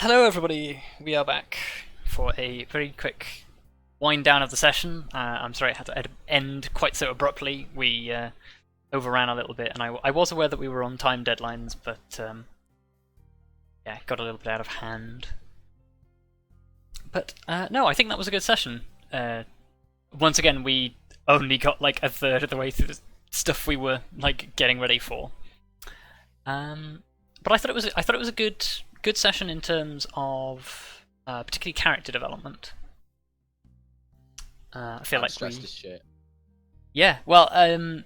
Hello everybody, we are back for a very quick wind down of the session. I'm sorry it had to end quite so abruptly. We overran a little bit, and I was aware that we were on time deadlines, but yeah, got a little bit out of hand. But no, I think that was a good session. Once again, we only got like a third of the way through the stuff we were like getting ready for. But I thought it was a good session in terms of particularly character development. I feel like stressed as shit. Yeah, well, I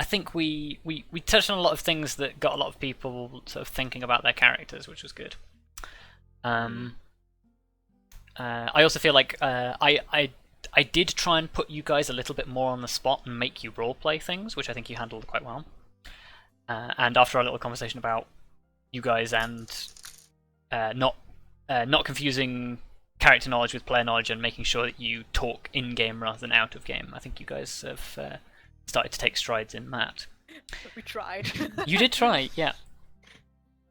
think we touched on a lot of things that got a lot of people sort of thinking about their characters, which was good. I also feel like I did try and put you guys a little bit more on the spot and make you roleplay things, which I think you handled quite well. And after our little conversation about you guys and not confusing character knowledge with player knowledge and making sure that you talk in game rather than out of game, I think you guys have started to take strides in that. We tried. You did try, yeah.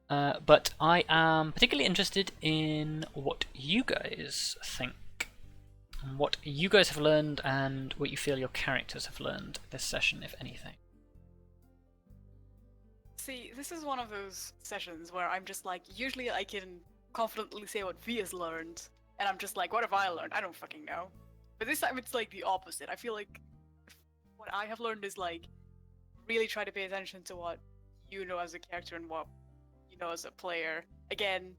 But I am particularly interested in what you guys think, what you guys have learned, and what you feel your characters have learned this session, if anything. See, this is one of those sessions where I'm just like, usually I can confidently say what V has learned, and I'm just like, what have I learned? I don't fucking know. But this time it's like the opposite. I feel like what I have learned is like, really try to pay attention to what you know as a character and what you know as a player. Again,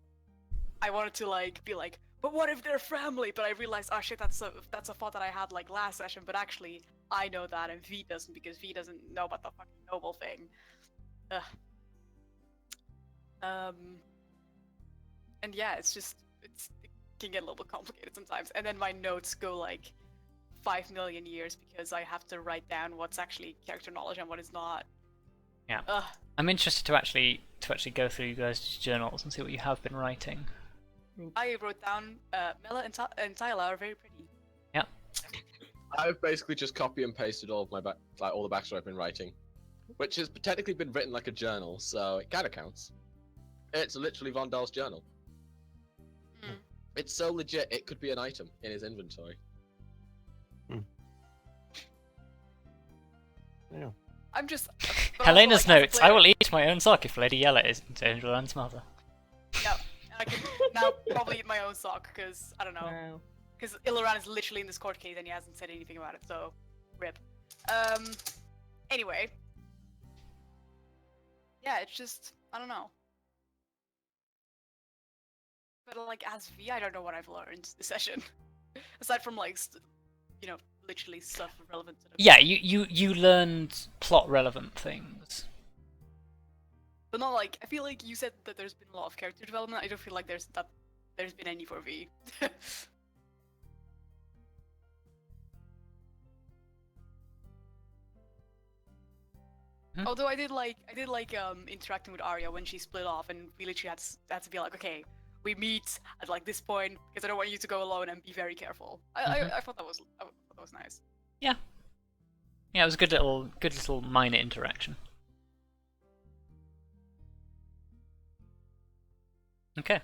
I wanted to like be like, but what if they're family? But I realized, oh shit, that's a thought that I had like last session, but actually I know that and V doesn't, because V doesn't know about the fucking noble thing. And yeah, it can get a little bit complicated sometimes. And then my notes go like 5 million years because I have to write down what's actually character knowledge and what is not. Yeah. I'm interested to actually go through you guys' journals and see what you have been writing. I wrote down Mela and Tyler are very pretty. Yeah. I've basically just copy and pasted all of my all the backstory I've been writing, which has technically been written like a journal, so it kind of counts. It's literally Vondal's journal. Mm. It's so legit, it could be an item in his inventory. Yeah. I'm just. Helena's notes. I will eat my own sock if Lady Yella isn't Angel's mother. Yeah, I can now probably eat my own sock because I don't know. Because Iloran is literally in this court case and he hasn't said anything about it, so rip. Anyway. Yeah, it's just, I don't know. But like as V, I don't know what I've learned this session. Aside from like, literally stuff relevant to the Yeah, you learned plot relevant things. But not like, I feel like you said that there's been a lot of character development. I don't feel like there's been any for V. Although I did like interacting with Arya when she split off, and we literally had to be like, okay, we meet at like this point because I don't want you to go alone and be very careful. I thought that was nice. Yeah. Yeah, it was a good little minor interaction. Okay.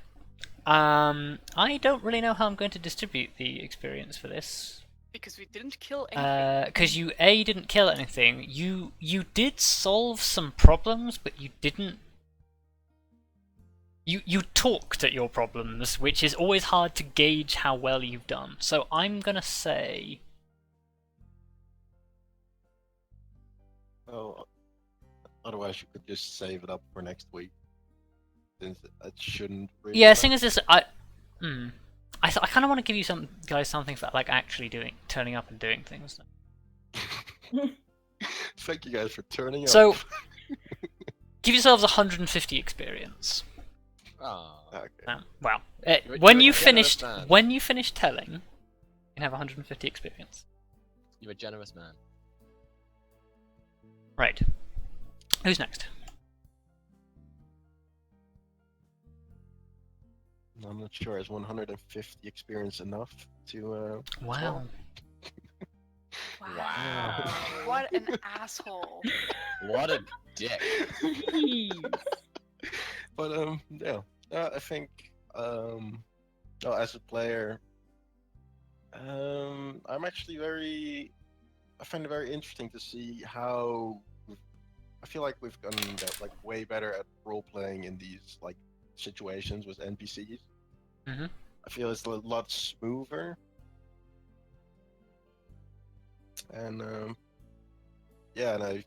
I don't really know how I'm going to distribute the experience for this. Because we didn't kill anything. Because you didn't kill anything. You did solve some problems, but you didn't. You talked at your problems, which is always hard to gauge how well you've done. So I'm gonna say. Oh, otherwise you could just save it up for next week, since that shouldn't really. Yeah, seeing as this, I kind of want to give you guys something for like actually turning up and doing things. Thank you guys for turning up. So, give yourselves 150 experience. Ah. Okay. Well, You're when a you generous finished man. telling, you can have 150 experience. You're a generous man. Right. Who's next? I'm not sure. Is 150 experience enough to? Wow. Wow. What an asshole. What a dick. But yeah, I think, as a player, I'm actually I find it very interesting to see how I feel like we've gotten like way better at role playing in these like situations with NPCs. Mhm. I feel it's a lot smoother, and yeah, and I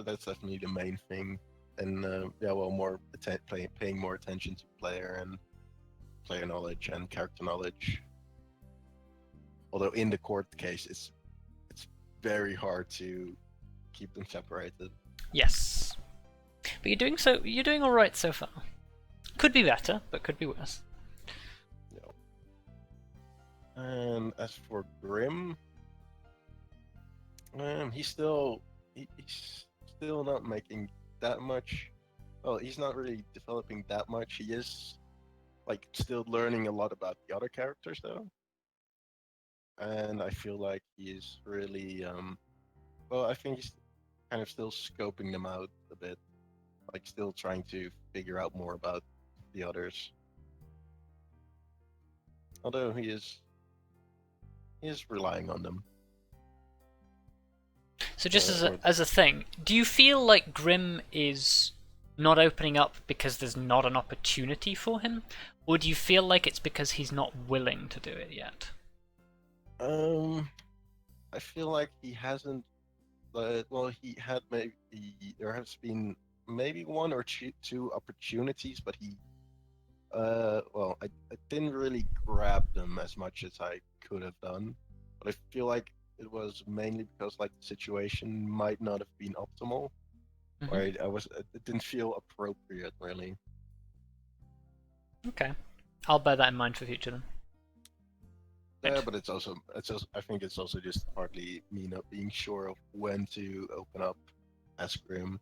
that's definitely the main thing. And yeah, well, paying more attention to player knowledge and character knowledge. Although in the court case, it's very hard to keep them separated. Yes. But you're doing all right so far. Could be better, but could be worse. And as for Grim, he's still not making that much. Well, he's not really developing that much. He is like still learning a lot about the other characters though. And I feel like he is really well, I think he's kind of still scoping them out a bit. Like still trying to figure out more about the others. Although he is relying on them. So just as a thing, do you feel like Grim is not opening up because there's not an opportunity for him? Or do you feel like it's because he's not willing to do it yet? I feel like he hasn't. Well, he had maybe there has been maybe one or two opportunities, but he. Well, I didn't really grab them as much as I could have done, but I feel like it was mainly because like the situation might not have been optimal, or it didn't feel appropriate really. Okay, I'll bear that in mind for future then. Yeah, but it's also I think it's also just partly me not being sure of when to open up as Grim.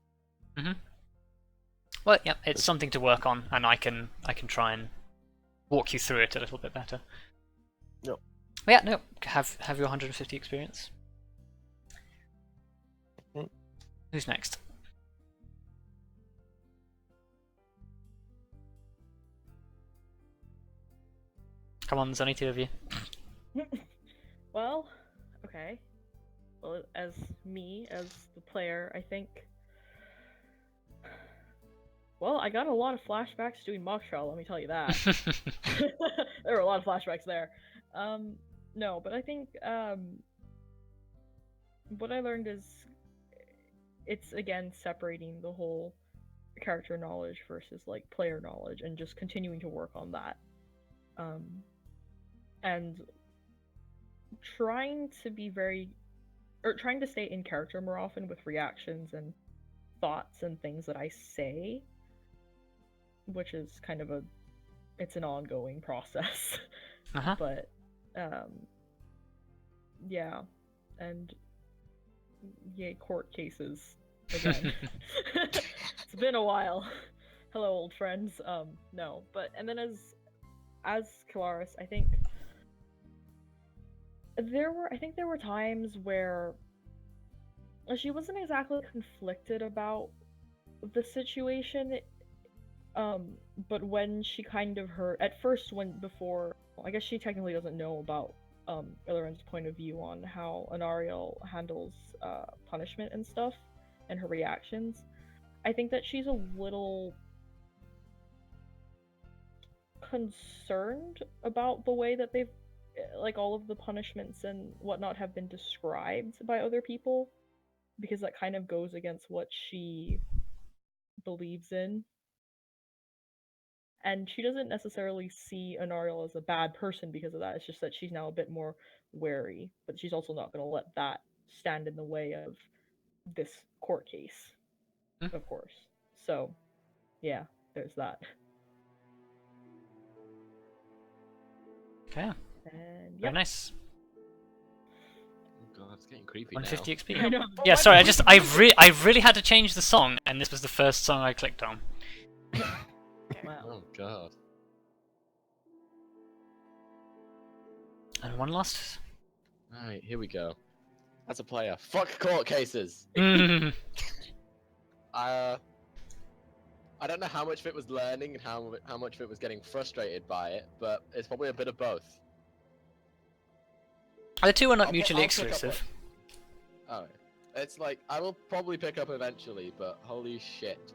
Well, yeah, it's something to work on, and I can try and walk you through it a little bit better. Yep. But yeah, no, have your 150 experience. Who's next? Come on, there's only two of you. Well, okay. Well, as the player, I think. Well, I got a lot of flashbacks doing mock trial, let me tell you that. There were a lot of flashbacks there. No, but I think what I learned is it's again separating the whole character knowledge versus like player knowledge and just continuing to work on that. And trying to stay in character more often with reactions and thoughts and things that I say, which is kind of it's an ongoing process. But yeah, and yay, court cases again. It's been a while. Hello, old friends. No, but and then as Kelariis, I think there were times where she wasn't exactly conflicted about the situation, but when she kind of heard at first I guess she technically doesn't know about Illirin's point of view on how an Arya handles punishment and stuff and her reactions. I think that she's a little concerned about the way that they've like all of the punishments and whatnot have been described by other people, because that kind of goes against what she believes in. And she doesn't necessarily see Anariel as a bad person because of that. It's just that she's now a bit more wary, but she's also not going to let that stand in the way of this court case, of course. So, yeah, there's that. Okay. And very nice. Oh god, it's getting creepy 150 now. XP. I know. Yeah, sorry, I really had to change the song, and this was the first song I clicked on. Wow. Oh god. And one last. Alright, here we go. As a player, fuck court cases! I I don't know how much of it was learning and how much of it was getting frustrated by it, but it's probably a bit of both. The two are not I'll mutually pick up exclusive. Oh, it's like I will probably pick up eventually, but holy shit,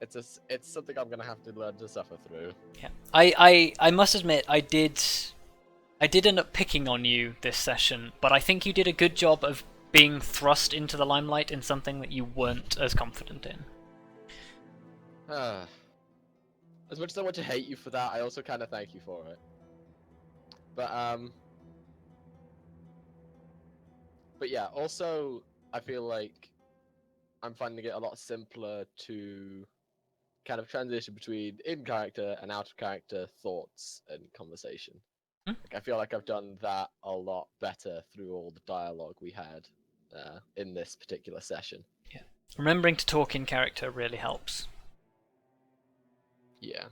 it's something I'm gonna have to learn to suffer through. Yeah, I must admit I did end up picking on you this session, but I think you did a good job of being thrust into the limelight in something that you weren't as confident in. As much as I want to hate you for that, I also kind of thank you for it. But yeah, also I feel like I'm finding it a lot simpler to kind of transition between in-character and out-of-character thoughts and conversation. Like, I feel like I've done that a lot better through all the dialogue we had in this particular session. Yeah, remembering to talk in character really helps. Yeah.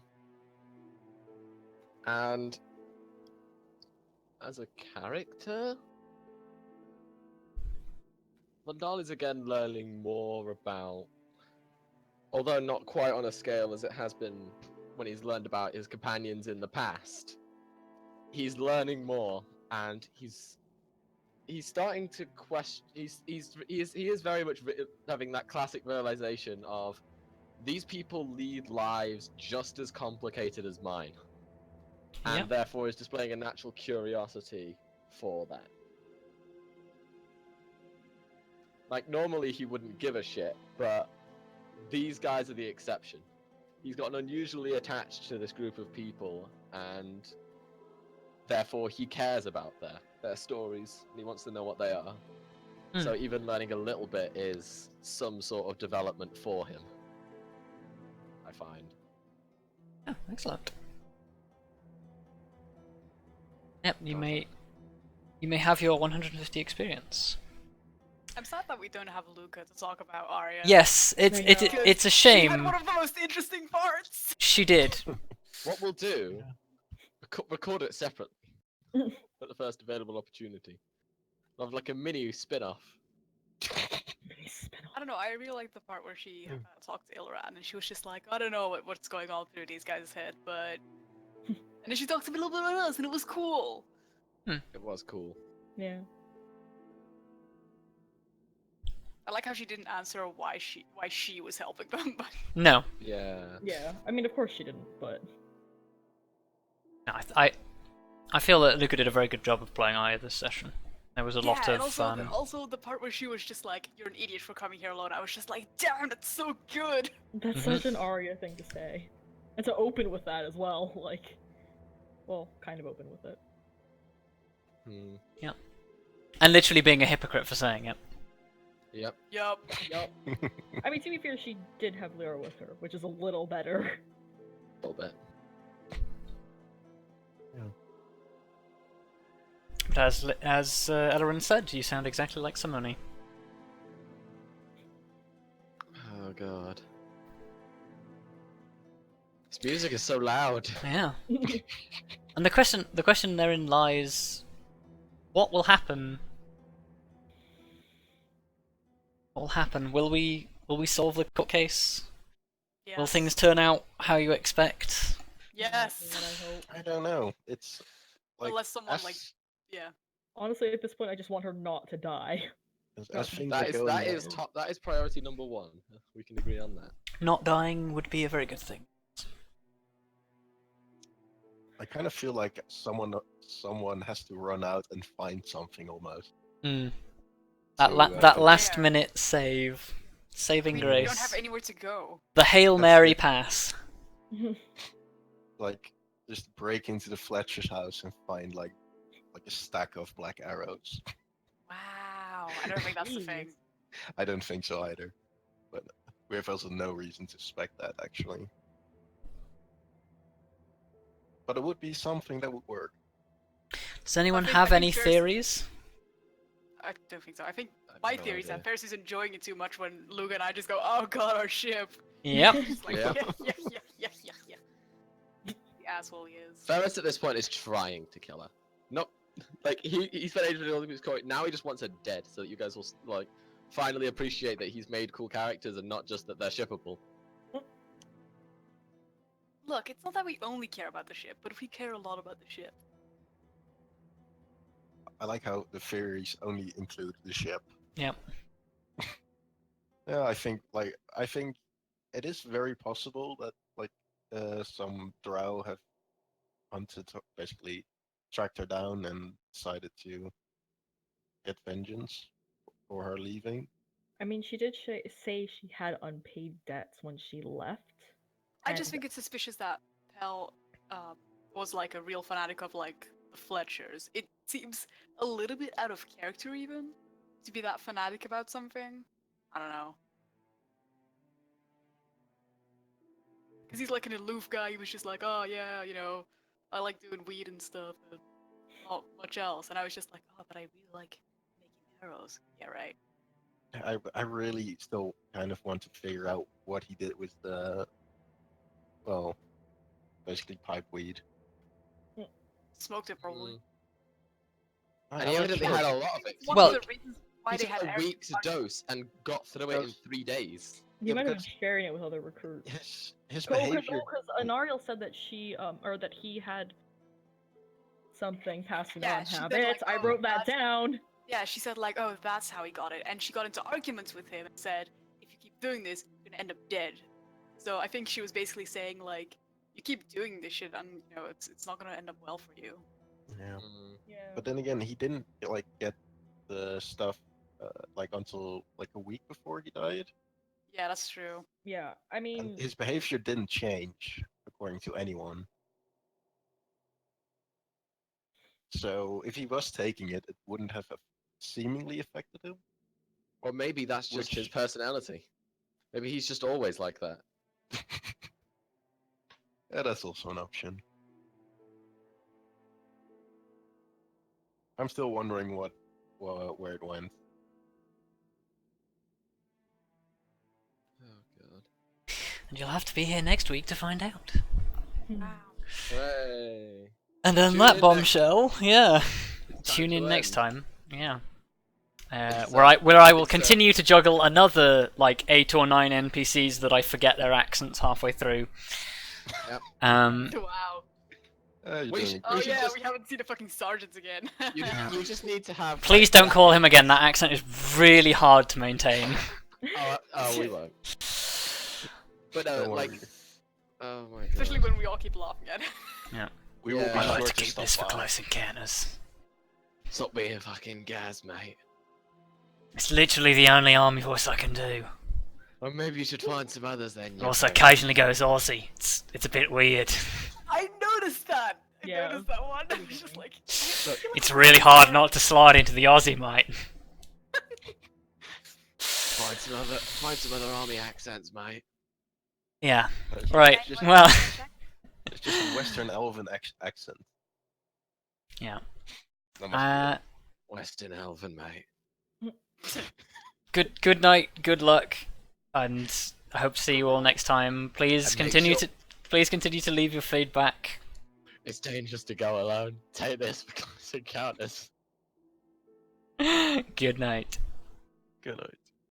And as a character, Vondal is again learning more about, although not quite on a scale as it has been when he's learned about his companions in the past. He's learning more, and he's starting to question. He is very much having that classic realization of these people lead lives just as complicated as mine, and therefore is displaying a natural curiosity for that. Like, normally he wouldn't give a shit, but these guys are the exception. He's gotten unusually attached to this group of people, and therefore he cares about their stories, and he wants to know what they are. So even learning a little bit is some sort of development for him, I find. Oh, excellent. Yep, you may have your 150 experience. I'm sad that we don't have Luka to talk about Arya. Yes, it's a shame. She had one of the most interesting parts. She did. What we'll do, record it separately at the first available opportunity. We'll have like a mini spin-off. I don't know, I really like the part where she talked to Ilran, and she was just like, I don't know what's going on through these guys' head, but... And then she talked to me a little bit about us, and it was cool. It was cool. Yeah. I like how she didn't answer why she was helping them, but... No. Yeah. Yeah, I mean, of course she didn't, but... No, I feel that Luka did a very good job of playing Arya this session. There was a lot of... and also the part where she was just like, you're an idiot for coming here alone, I was just like, damn, that's so good! That's such an Arya thing to say. And to open with that as well, like... Well, kind of open with it. Yeah. And literally being a hypocrite for saying it. Yep. Yup. I mean, to be fair, she did have Lyra with her, which is a little better. A little bit. But as Elrond said, you sound exactly like Sonny. Oh god. This music is so loud. Yeah. And the question therein lies, what will happen? What will happen? Will we solve the court case? Yes. Will things turn out how you expect? Yes! I don't know. It's like Unless someone, like... Yeah. Honestly, at this point, I just want her not to die. as things That are is going that now, is top. That is priority number one. We can agree on that. Not dying would be a very good thing. I kind of feel like someone has to run out and find something almost. That last minute saving grace. We don't have anywhere to go. The Hail Mary pass. Like, just break into the Fletcher's house and find like a stack of black arrows. Wow, I don't think that's the thing. I don't think so either. But we have also no reason to suspect that, actually. But it would be something that would work. Does anyone I have think any there's- theories? I don't think so. I think I have my no theory is idea. that Ferrous is enjoying it too much when Luka and I just go, oh god, our ship. Yep. It's like, Yeah. yeah. The asshole he is. Ferrous at this point is trying to kill her. Not like he spent ages with his coin. Now he just wants her dead, so that you guys will like finally appreciate that he's made cool characters and not just that they're shippable. look, it's not that we only care about the ship, but we care a lot about the ship. I like how the theories only include the ship. Yep. Yeah, I think it is very possible that some drow have hunted, basically tracked her down and decided to get vengeance for her leaving. I mean, she did say she had unpaid debts when she left. I just and- think it's suspicious that Pell was like a real fanatic of like the Fletchers. It seems a little bit out of character even to be that fanatic about something. I don't know. Because he's like an aloof guy. He was just like, oh yeah, you know, I like doing weed and stuff, and not much else. And I was just like, oh, but I really like making arrows. Yeah, right. I really still kind of want to figure out what he did with the, well, basically pipe weed. Smoked it probably. Mm. I'm And he not evidently sure. had a lot of it. One Well- of the reasons why He they took had a Eric week's dose and got through it in 3 days. You Yeah, might have been because- sharing it with other recruits. His Because behavior. Anariel said that she or that he had something passing Yeah, on she said, habits. like, I oh, wrote that that's- down. Yeah, she said like, oh, that's how he got it, and she got into arguments with him and said, if you keep doing this, you're gonna end up dead. So I think she was basically saying like, you keep doing this shit, and you know it's not gonna end up well for you. Yeah. Mm. Yeah. But then again, he didn't get the stuff until like a week before he died, Yeah, that's true. Yeah, I mean, and his behavior didn't change according to anyone. So if he was taking it, it wouldn't have seemingly affected him. Or maybe that's just his Which- personality. Maybe he's just always like that. Yeah, that's also an option. I'm still wondering where it went. Oh god. And you'll have to be here next week to find out. Wow. Hooray. And on Tune that in bombshell, yeah. It's time Tune to in next end. time. Yeah. It's, Where I will it's, continue to juggle another like 8 or 9 NPCs that I forget their accents halfway through. Yep. Wow. You're We doing should- a Oh should yeah, just- we haven't seen the fucking sergeants again. You just need to have. Please like, don't call him again. That accent is really hard to maintain. Oh, we won't. But Don't like, worry. oh my god. Especially when we all keep laughing at it. We will Yeah. be I sure like to to keep stop this for by. close encounters. Stop being fucking gas, mate. It's literally the only army voice I can do. Or maybe you should find some others then. you Also, know. occasionally goes Aussie. It's a bit weird. I noticed that. I Yeah. noticed that one. I was just like, It's really hard not to slide into the Aussie, mate. Find some other army accents, mate. Yeah. It's Right. just- Well. It's just a Western Elven accent. Yeah. That must Western Elven, mate. Good night. Good luck, and I hope to see you all next time. Please And make continue to leave your feedback. It's dangerous to go alone. Take this for close encounters. Good night. be it. Good night.